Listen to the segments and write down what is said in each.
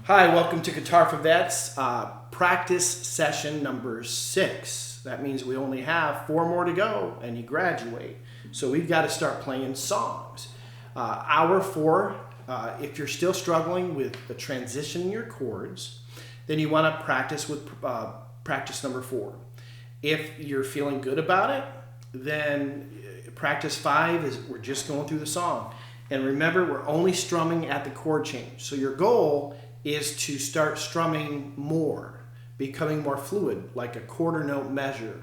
Hi, welcome to Guitar for Vets, practice session number 6. That means we only have 4 more to go and you graduate. So we've got to start playing songs. Hour 4, if you're still struggling with the transition in your chords, then you want to practice with practice number 4. If you're feeling good about it, then practice 5 is we're just going through the song. And remember, we're only strumming at the chord change. So your goal is to start strumming more, becoming more fluid, like a quarter note measure.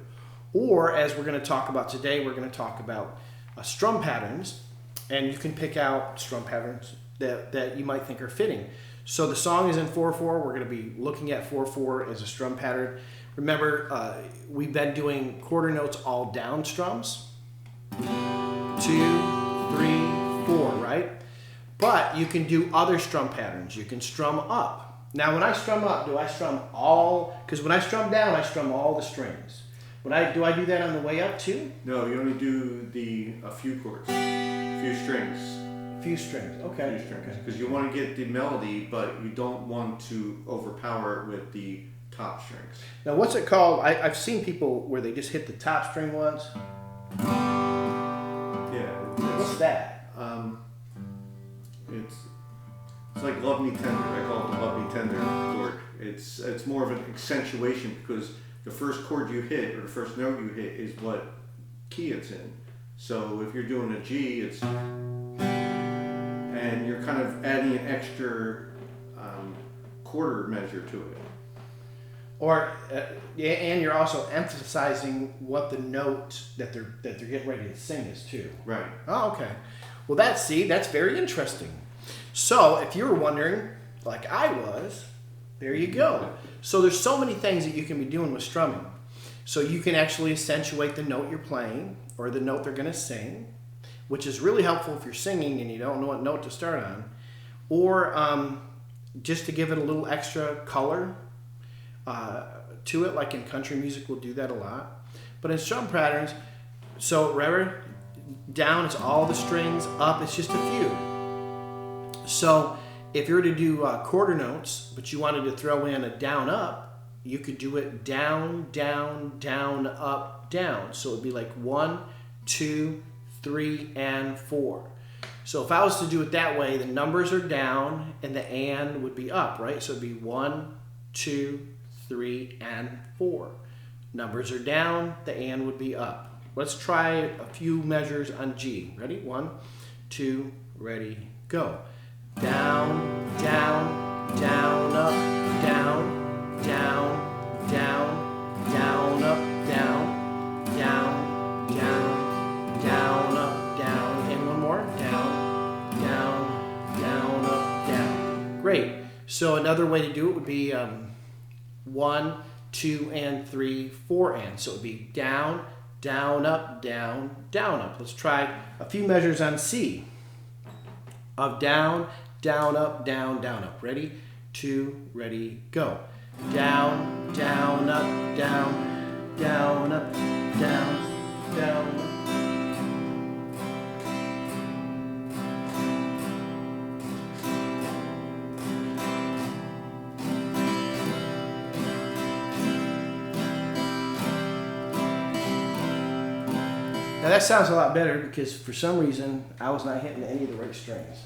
Or, as we're going to talk about today, we're going to talk about strum patterns, and you can pick out strum patterns that you might think are fitting. So the song is in 4/4. We're going to be looking at 4/4 as a strum pattern. Remember, we've been doing quarter notes all down strums. 2, 3, 4, right? But you can do other strum patterns. You can strum up. Now, when I strum up, do I strum all? Because when I strum down, I strum all the strings. Do I do that on the way up too? No, you only do a few chords, a few strings. A few strings, okay. A few strings, because you want to get the melody, but you don't want to overpower it with the top strings. Now, what's it called? I've seen people where they just hit the top string once. Yeah. What's that? It's like Love Me Tender. I call it the Love Me Tender chord. It's more of an accentuation because the first chord you hit or the first note you hit is what key it's in. So if you're doing a G, it's and you're kind of adding an extra quarter measure to it. Or and you're also emphasizing what the note that they're getting ready to sing is too. Right. Oh, okay. Well, that's very interesting. So if you were wondering, like I was, there you go. So there's so many things that you can be doing with strumming. So you can actually accentuate the note you're playing or the note they're going to sing, which is really helpful if you're singing and you don't know what note to start on, or just to give it a little extra color to it, like in country music we'll do that a lot. But in strum patterns, so remember, down is all the strings, up it's just a few. So if you were to do quarter notes, but you wanted to throw in a down up, you could do it down, down, down, up, down. So it would be like 1, 2, 3, and 4. So if I was to do it that way, the numbers are down and the and would be up, right? So it'd be 1, 2, 3, and 4. Numbers are down, the and would be up. Let's try a few measures on G. Ready? 1, 2, ready, go. Down, down, down, up, down, down, down, down, up, down, down, down, down, up, down, and one more. Down, down, down, up, down. Great. So another way to do it would be 1, 2, and 3, 4, and. So it would be down, down, up, down, down, up. Let's try a few measures on C. Of down, down, up, down, down, up. Ready? 2, ready, go. Down, down, up, down, down, up, down, down. Now that sounds a lot better because for some reason I was not hitting any of the right strings.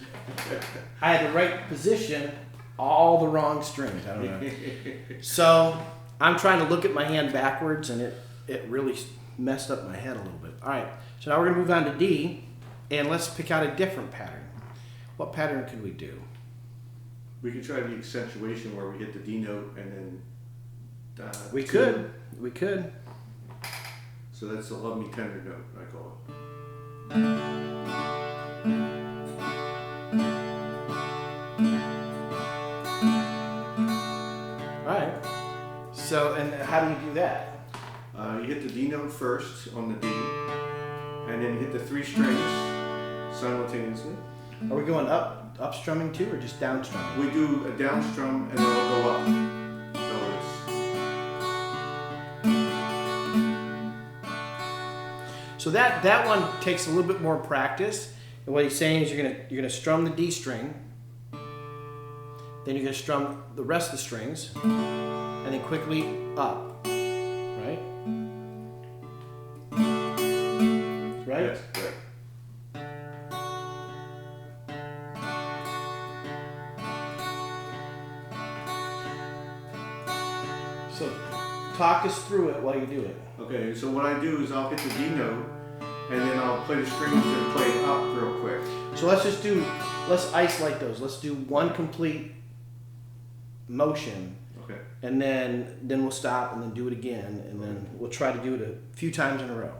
I had the right position, all the wrong strings. I don't know. So I'm trying to look at my hand backwards and it really messed up my head a little bit. All right, so now we're going to move on to D and let's pick out a different pattern. What pattern could we do? We could try the accentuation where we hit the D note and then We could. So that's the Love Me Tender note, I call it. All right. So, and how do you do that? You hit the D note first on the D, and then you hit the 3 strings simultaneously. Are we going up strumming too, or just down strumming? We do a down strum and then we'll go up. So that one takes a little bit more practice. And what he's saying is you're gonna strum the D string, Then you're going to strum the rest of the strings, and then quickly up, right? Right? Yes, right. So talk us through it while you do it. Okay, so what I do is I'll hit the D note, and then I'll play the strings and play it up real quick. So let's isolate those. Let's do one complete motion, Okay. and then we'll stop and then do it again, and then we'll try to do it a few times in a row.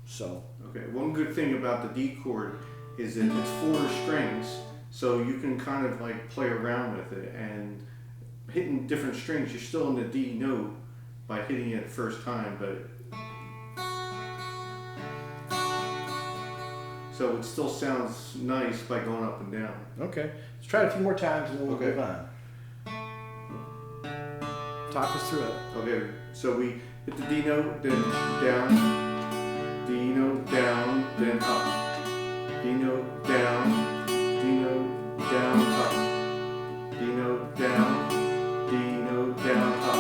So. Okay, one good thing about the D chord is that it's 4 strings, so you can kind of like play around with it, and hitting different strings, you're still in the D note by hitting it first time, but so it still sounds nice by going up and down. Okay, let's try it a few more times and then we'll Okay. move on. Talk us through it. Okay, so we hit the D note, then down, D note, down, then up. D note, down, D note, down, up. D note, down, D note, down, up.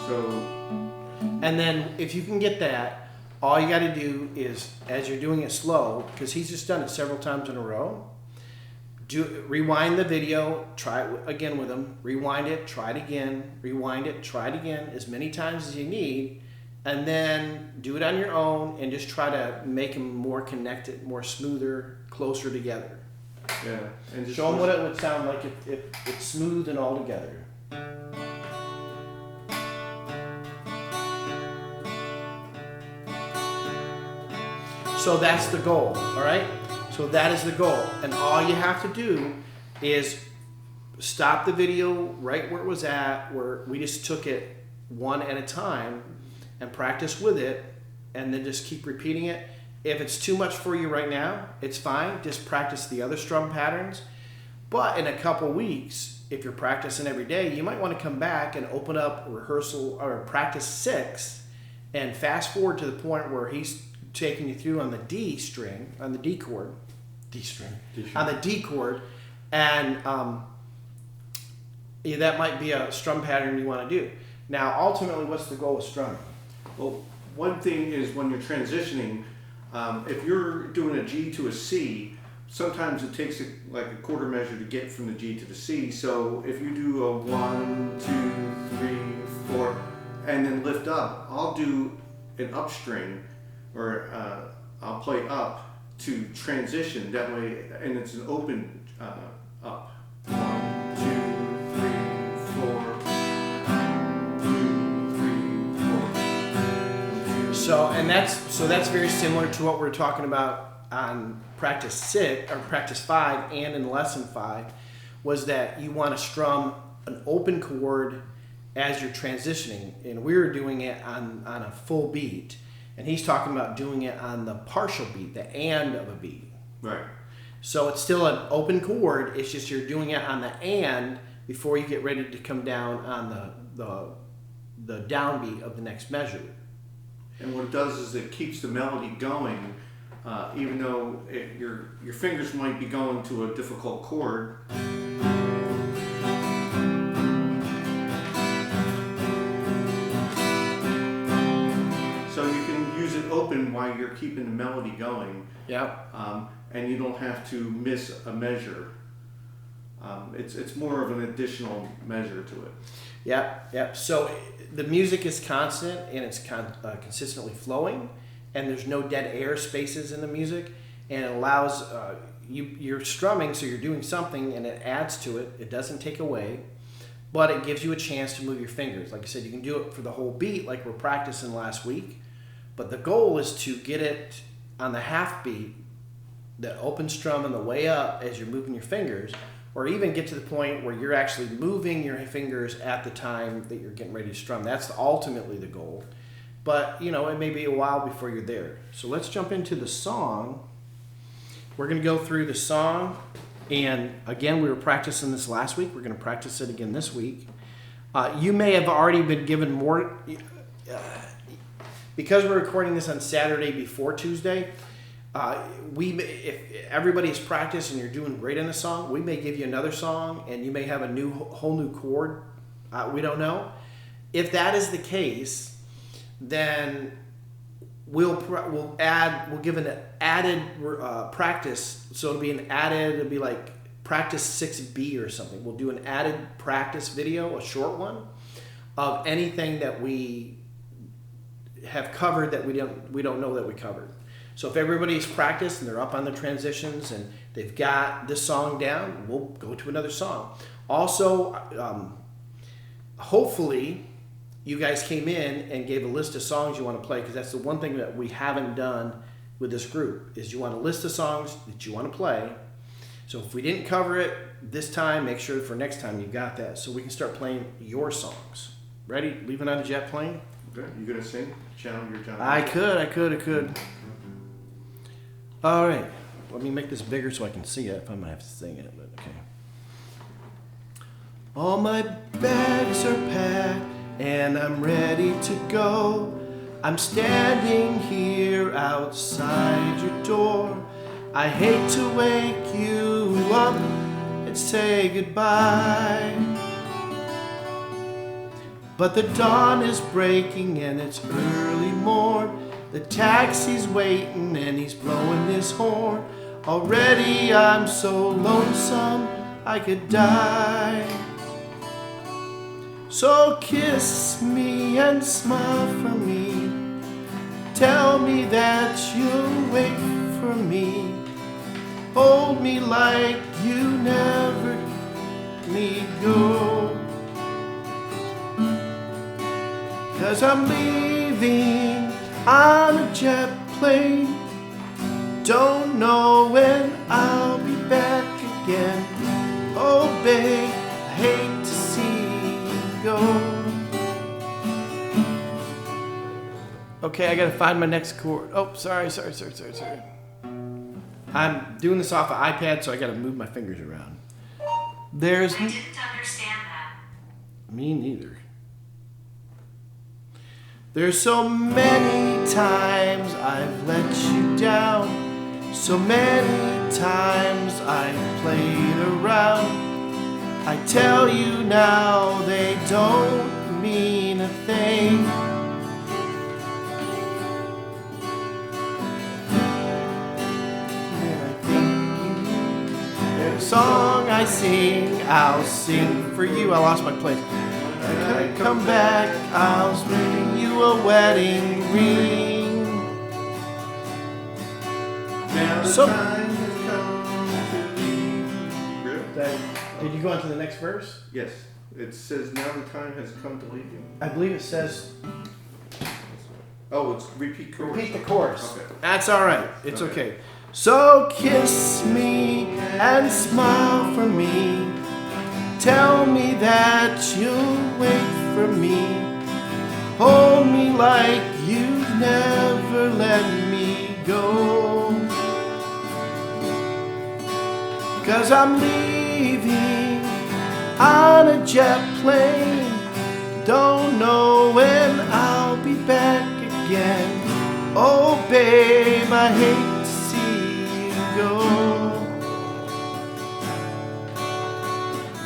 So, And then if you can get that, all you got to do is, as you're doing it slow, because he's just done it several times in a row, rewind the video, try it again with him, rewind it, try it again, rewind it, try it again, as many times as you need, and then do it on your own and just try to make them more connected, more smoother, closer together. yeah. And just Show them what it would sound like if it's smooth and all together. So that's the goal, all right? So that is the goal. And all you have to do is stop the video right where it was at, where we just took it one at a time and practice with it, and then just keep repeating it. If it's too much for you right now, it's fine. Just practice the other strum patterns. But in a couple weeks, if you're practicing every day, you might want to come back and open up rehearsal or practice 6 and fast forward to the point where he's taking you through on the D string, on the D chord, on the D chord, and that might be a strum pattern you want to do. Now, ultimately, what's the goal with strumming? Well, one thing is when you're transitioning, if you're doing a G to a C, sometimes it takes like a quarter measure to get from the G to the C. So if you do a 1, 2, 3, 4, and then lift up, I'll do an up string, or I'll play up to transition that way, and it's an open up. 1, 2, 3, 4. 2, 3, 4. So that's very similar to what we're talking about on practice 6 or practice 5 and in lesson 5, was that you want to strum an open chord as you're transitioning, and we were doing it on a full beat, and he's talking about doing it on the partial beat, the and of a beat. Right. So it's still an open chord, it's just you're doing it on the and before you get ready to come down on the downbeat of the next measure. And what it does is it keeps the melody going, even though your fingers might be going to a difficult chord. So you can use it open while you're keeping the melody going. Yep. And you don't have to miss a measure. It's more of an additional measure to it. Yep. So the music is constant and it's consistently flowing, and there's no dead air spaces in the music, and it allows you're strumming, so you're doing something and it adds to it. It doesn't take away, but it gives you a chance to move your fingers. Like I said, you can do it for the whole beat like we're practicing last week, but the goal is to get it on the half beat, the open strum on the way up as you're moving your fingers, or even get to the point where you're actually moving your fingers at the time that you're getting ready to strum. That's ultimately the goal. But, it may be a while before you're there. So let's jump into the song. We're going to go through the song. And again, we were practicing this last week. We're going to practice it again this week. You may have already been given more... because we're recording this on Saturday before Tuesday, If everybody's practiced and you're doing great in a song, we may give you another song and you may have a whole new chord. We don't know. If that is the case, then we'll give an added practice. So it'll be like practice 6B or something. We'll do an added practice video, a short one, of anything that we have covered that we don't know that we covered. So if everybody's practiced and they're up on the transitions and they've got this song down, we'll go to another song. Also, hopefully you guys came in and gave a list of songs you want to play, because that's the one thing that we haven't done with this group, is you want a list of songs that you want to play. So if we didn't cover it this time, make sure for next time you got that, so we can start playing your songs. Ready? Leaving on a jet plane? Okay. You gonna sing? Channel your John. I could. All right. Let me make this bigger so I can see it. If I'm gonna have to sing it, but okay. All my bags are packed and I'm ready to go. I'm standing here outside your door. I hate to wake you up and say goodbye, but the dawn is breaking and it's early morn. The taxi's waiting and he's blowing his horn. Already I'm so lonesome I could die. So kiss me and smile for me. Tell me that you'll wait for me. Hold me like you never let me go. 'Cause I'm leaving on a jet plane. Don't know when I'll be back again. Oh babe, I hate to see you go. Okay, I gotta find my next chord. Oh, sorry. I'm doing this off an iPad, so I gotta move my fingers around. I didn't understand that. Me neither. There's so many times I've let you down. So many times I've played around. I tell you now they don't mean a thing. And I think every song I sing, I'll sing for you. I lost my place. When I come back, I'll bring you a wedding ring. Now the So- time has come to leave. Really? Did you go on to the next verse? Yes. It says now the time has come to leave you. I believe it says Oh, it's repeat chorus. repeat the chorus. Okay. That's all right. It's Okay. okay. So kiss me and smile for me. Tell me that you'll wait for me. Hold me like you've never let me go. 'Cause I'm leaving on a jet plane. Don't know when I'll be back again. Oh babe, I hate to see you go.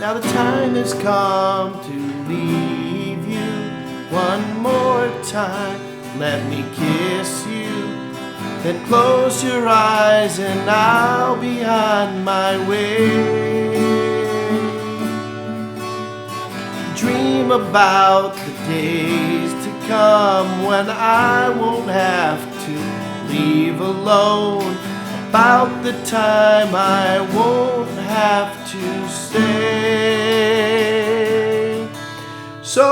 Now the time has come to leave you one more time. Let me kiss you, then close your eyes and I'll be on my way. Dream about the days to come when I won't have to leave alone. About the time I won't have to stay. So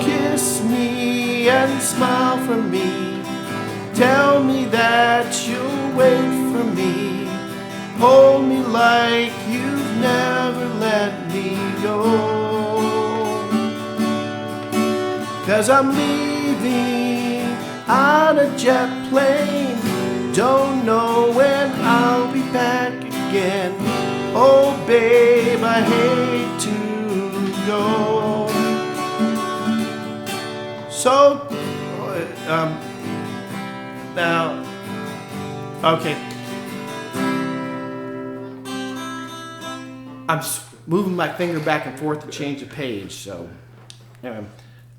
kiss me and smile for me. Tell me that you'll wait for me. Hold me like you've never let me go. 'Cause I'm leaving on a jet plane. Don't know when I'll be back again. Oh babe, I hate to go. So, now, okay. I'm moving my finger back and forth to change the page. So, anyway.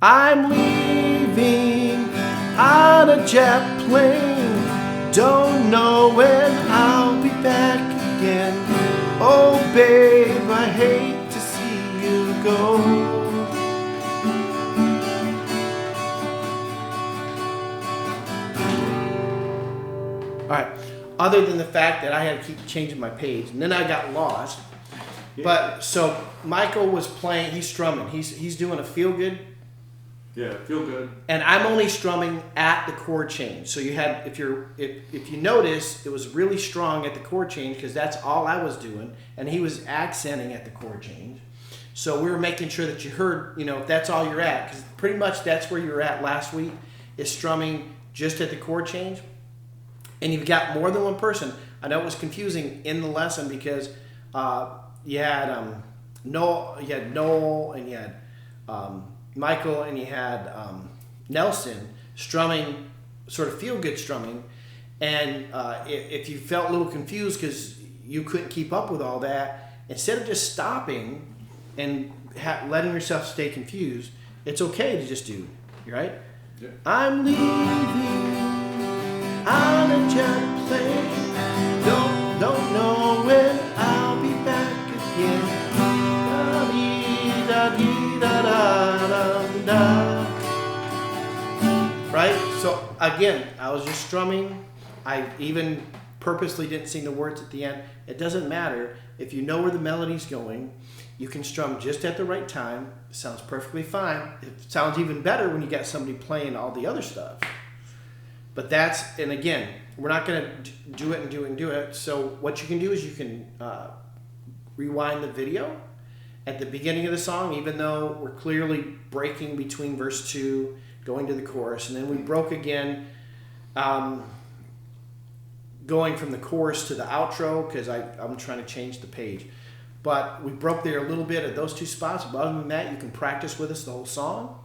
I'm leaving on a jet plane. Don't know when I'll be back again. Oh, babe, I hate to see you go. All right. Other than the fact that I had to keep changing my page, and then I got lost. Yeah. But so Michael was playing. He's strumming. He's doing a feel good. Yeah, feel good. And I'm only strumming at the chord change. So you had, if you notice, it was really strong at the chord change because that's all I was doing, and he was accenting at the chord change. So we were making sure that you heard, if that's all you're at, because pretty much that's where you were at last week, is strumming just at the chord change. And you've got more than one person. I know it was confusing in the lesson because you had Noel, and you had Michael, and you had Nelson strumming, sort of feel-good strumming. And if you felt a little confused because you couldn't keep up with all that, instead of just stopping and letting yourself stay confused, it's okay to just do, right? Yeah. I'm leaving on a jet plane. Don't know when I'll be back again. Da-dee-da-dee-da-da-da-da. Right? So again, I was just strumming. I even purposely didn't sing the words at the end. It doesn't matter. If you know where the melody's going, you can strum just at the right time. It sounds perfectly fine. It sounds even better when you got somebody playing all the other stuff. But and again, we're not going to do it and do it and do it. So what you can do is you can rewind the video at the beginning of the song, even though we're clearly breaking between verse 2, going to the chorus. And then we broke again, going from the chorus to the outro, because I'm trying to change the page. But we broke there a little bit at those two spots. But other than that, you can practice with us the whole song.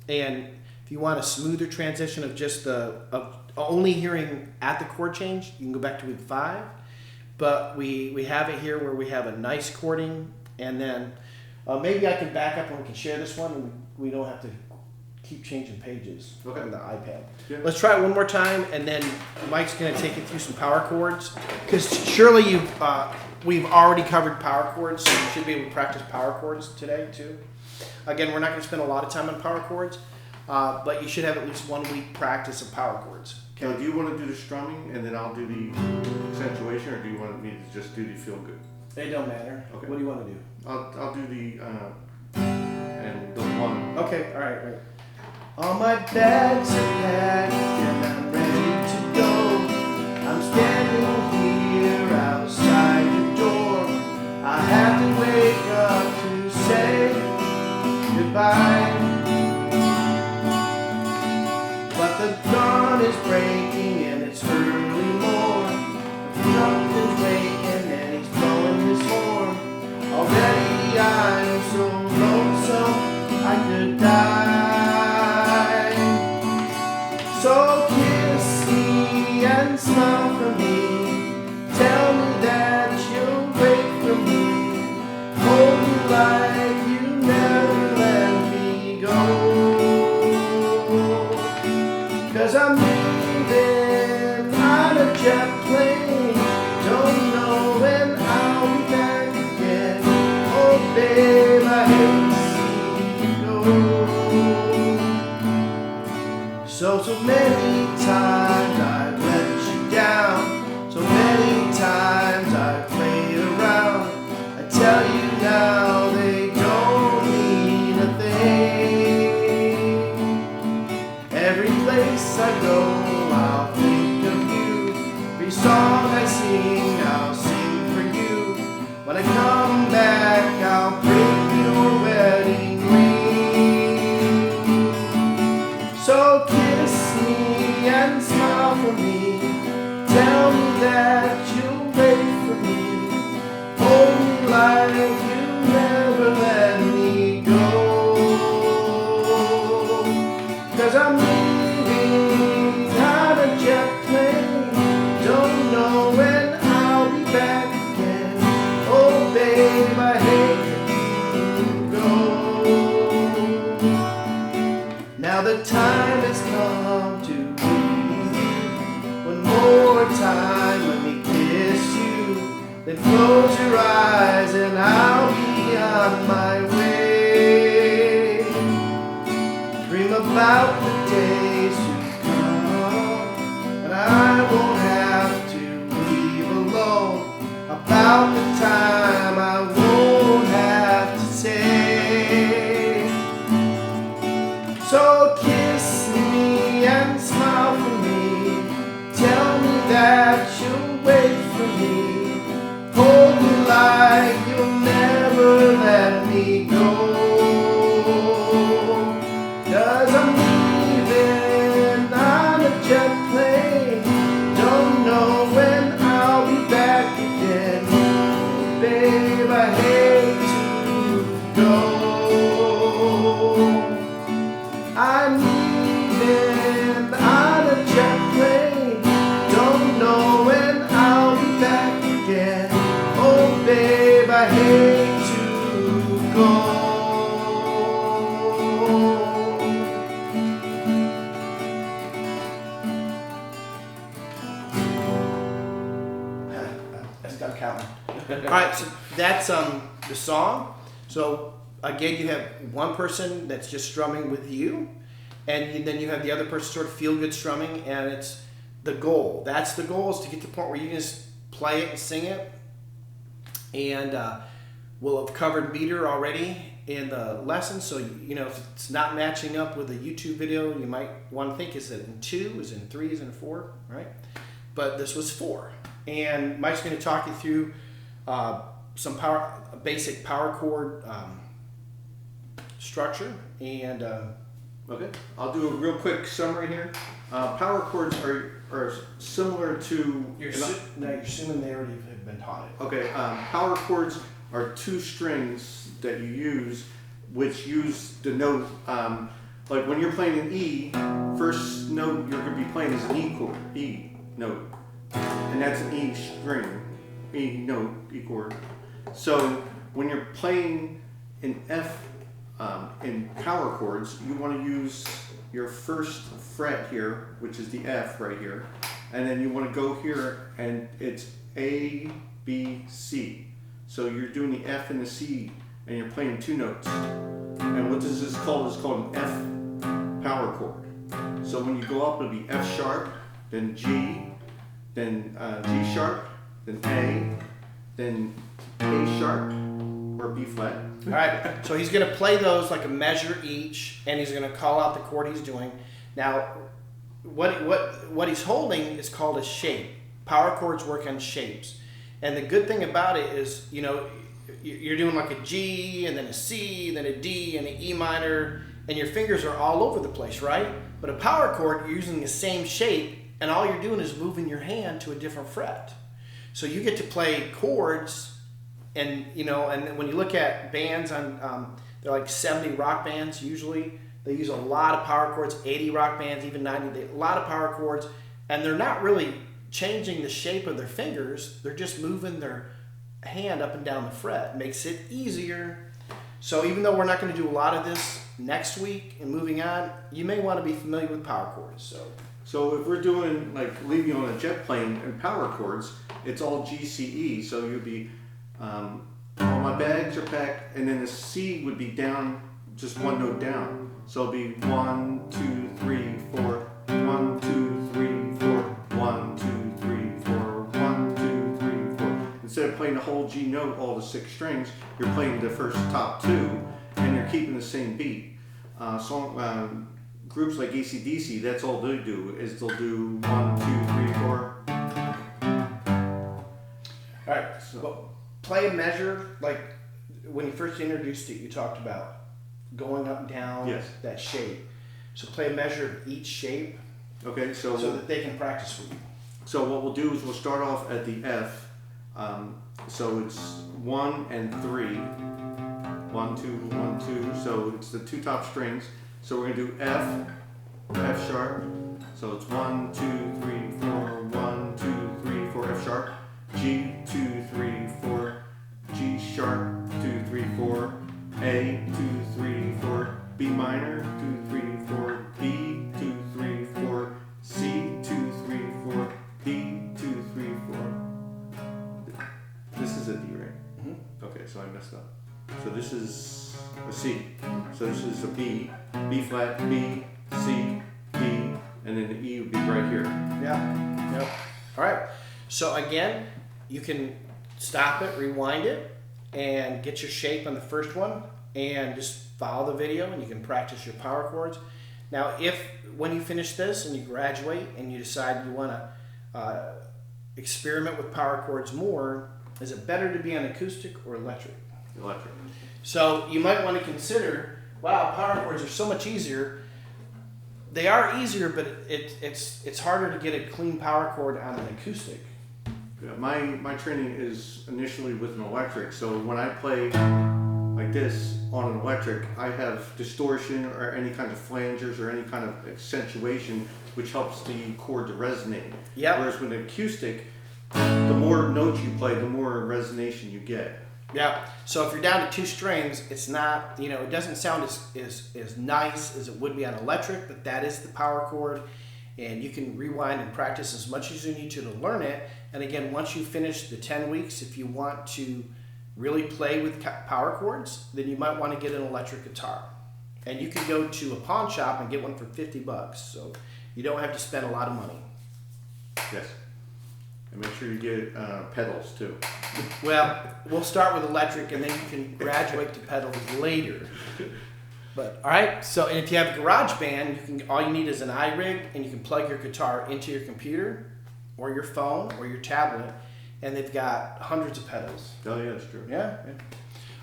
And if you want a smoother transition of just of only hearing at the chord change, you can go back to week 5. But we have it here where we have a nice chording, and then maybe I can back up and we can share this one, and we don't have to keep changing pages on the iPad. Yeah. Let's try it one more time, and then Mike's going to take you through some power chords, because surely we've already covered power chords, so you should be able to practice power chords today too. Again, we're not going to spend a lot of time on power chords, but you should have at least 1 week practice of power chords. Now, do you want to do the strumming and then I'll do the accentuation, or do you want me to just do the feel good? It don't matter. Okay. What do you want to do? I'll do the and the one. Okay, all right. All my bags are packed and I'm ready to go. I'm standing here outside your door. I have to wake up to say goodbye. But the dawn is breaking and it's early morn. The truck is waiting and he's blowing his horn. Already I'm so lonesome I could die. So kiss me and smile for me. Tell me that you'll wait for me. Hold me like you never let me go. 'Cause I'm leaving on a jet plane. Don't know when I'll be back again. Oh babe, I hate to see you go. So many times I've let you down. So many times I've played around. I tell you now they don't mean a thing. Every place I go, I'll think of you. Every song I sing, I'll sing for you. When I come back, I'll bring your wedding ring. So kiss me and smile for me. Tell me that you'll wait for me. Hold me like you never let me go. 'Cause I'm leaving on a jet plane. Don't know when I'll be back again. Oh baby, time has come to leave you. One more time, let me kiss you. Then close your eyes and I'll be on my way. Dream about the days to come, and I won't have to leave alone. About the time I won't have to say. So kiss me and smile for me. Tell me that you'll wait for me. Hold me like you'll never let me go. 'Cause I'm leaving on a jet plane. Don't know when I'll be back again. Babe, I hate to go. I'm leaving on a jet plane. Don't know when I'll be back again. Oh, babe, I hate to go. That's not counting. All right, so that's the song. So again, you have one person that's just strumming with you, and then you have the other person sort of feel good strumming, and it's the goal. That's the goal, is to get to the point where you can just play it and sing it. And we'll have covered meter already in the lesson, so you know if it's not matching up with a YouTube video, you might want to think, is it in 2, is it in 3, is it in 4, right? But this was 4. And Mike's going to talk you through some basic power chord structure. And Okay, I'll do a real quick summary here. Power chords are similar to... you're assuming they already have been taught it. Okay, power chords are 2 strings that you use, which use the note. Like when you're playing an E, first note you're going to be playing is an E chord, E note. And that's an E string, E note, E chord. So when you're playing in F, in power chords, you want to use your first fret here, which is the F right here, and then you want to go here, and it's A, B, C. So you're doing the F and the C, and you're playing 2 notes. And what this is called an F power chord. So when you go up, it'll be F sharp, then G, then G sharp, then A, then A sharp, or B flat. All right, so he's going to play those like a measure each, and he's going to call out the chord he's doing. Now, what he's holding is called a shape. Power chords work on shapes. And the good thing about it is, you know, you're doing like a G, and then a C, then a D, and an E minor, and your fingers are all over the place, right? But a power chord, you're using the same shape, and all you're doing is moving your hand to a different fret. So you get to play chords. And you know, and when you look at bands on, they're like 70 rock bands usually. They use a lot of power chords, 80 rock bands, even 90. A lot of power chords, and they're not really changing the shape of their fingers. They're just moving their hand up and down the fret. Makes it easier. So even though we're not going to do a lot of this next week and moving on, you may want to be familiar with power chords. So if we're doing like leaving on a jet plane and power chords, it's all GCE. So you'd be all my bags are packed, and then the C would be down, just 1 note down. So it'll be 1, 2, 3, 4, 1, 2, 3, 4, 1, 2, 3, 4, 1, 2, 3, 4. Instead of playing the whole G note, all the 6 strings, you're playing the first top 2, and you're keeping the same beat. Groups like AC/DC, that's all they do, is they'll do 1, 2, 3, 4. All right, so play a measure. Like when you first introduced it, you talked about going up and down. Yes. That shape. So play a measure of each shape. Okay, so that they can practice with you. So what we'll do is we'll start off at the F. So it's 1 and 3. 1, 2, 1, 2. So it's the 2 top strings. So we're gonna do F, F sharp. So it's 1, 2, 3, 4, 1, 2, 3, 4, F sharp. G, 2, 3, 4, G sharp, 2, 3, 4, A, 2, 3, 4, B minor, 2, 3, 4, B, 3, 4. This is a D, right? Mm-hmm. Okay, so I messed up. So this is a C. So this is a B, B flat, B, C, D, and then the E would be right here. Yeah. Yep. All right. So again, you can stop it, rewind it, and get your shape on the first one, and just follow the video, and you can practice your power chords. Now, if when you finish this and you graduate and you decide you want to experiment with power chords more, is it better to be on acoustic or electric? Electric. So you might want to consider, wow, power chords are so much easier. They are easier, but it's harder to get a clean power chord on an acoustic. Yeah, my training is initially with an electric, so when I play like this on an electric, I have distortion or any kind of flangers or any kind of accentuation, which helps the chord to resonate. Yep. Whereas with an acoustic, the more notes you play, the more resonation you get. Yeah. So if you're down to 2 strings, it's not, it doesn't sound as nice as it would be on electric, but that is the power chord. And you can rewind and practice as much as you need to learn it. And again, once you finish the 10 weeks, if you want to really play with power chords, then you might want to get an electric guitar. And you can go to a pawn shop and get one for $50. So you don't have to spend a lot of money. Yes. And make sure you get pedals too. Well, we'll start with electric, and then you can graduate to pedals later. But all right, so and if you have a garage band, all you need is an iRig, and you can plug your guitar into your computer or your phone or your tablet, and they've got hundreds of pedals. Oh yeah, that's true. Yeah.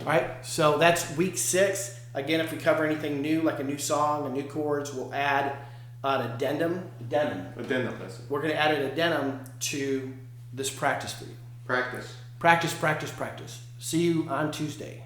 All right, so that's week 6. Again, if we cover anything new, like a new song, a new chords, we'll add an addendum. Addendum, that's it. We're going to add an addendum to this practice video. Practice. Practice, practice, practice. See you on Tuesday.